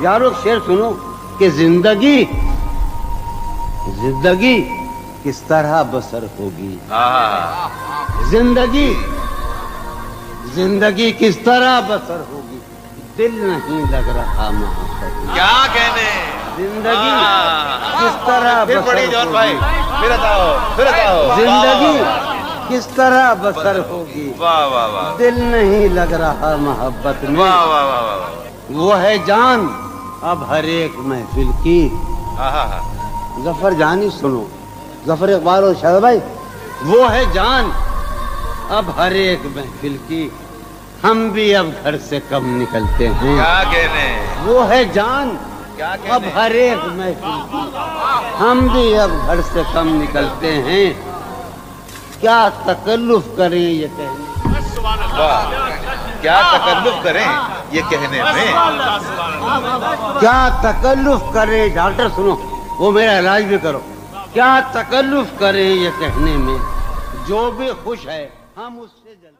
यारो शेर सुनो कि जिंदगी किस तरह बसर होगी। जिंदगी किस तरह बसर होगी, दिल नहीं लग रहा मोहब्बत। क्या कहने, जिंदगी किस तरह फिर पढ़िए जॉन भाई, फिर बताओ। जिंदगी किस तरह बसर होगी, वाह वाह वाह, दिल नहीं लग रहा मोहब्बत में। वाह वाह वाह वाह, वो है जान अब हर एक महफिल की। जफर जानी सुनो, जफर इकबाल और शायद भाई, वो है जान अब हर एक महफिल की, हम भी अब घर से कम निकलते हैं। क्या कहने, वो है जान क्या कहने, अब हर एक महफिल की, हम भी अब घर से कम निकलते हैं। क्या तकल्लुफ करें ये कहने, वाह, क्या तकल्लुफ करें ये कहने में। क्या तकल्लुफ करें, डॉक्टर सुनो, वो मेरा इलाज भी करो। क्या तकल्लुफ करें ये कहने में, जो भी खुश है हम उससे जल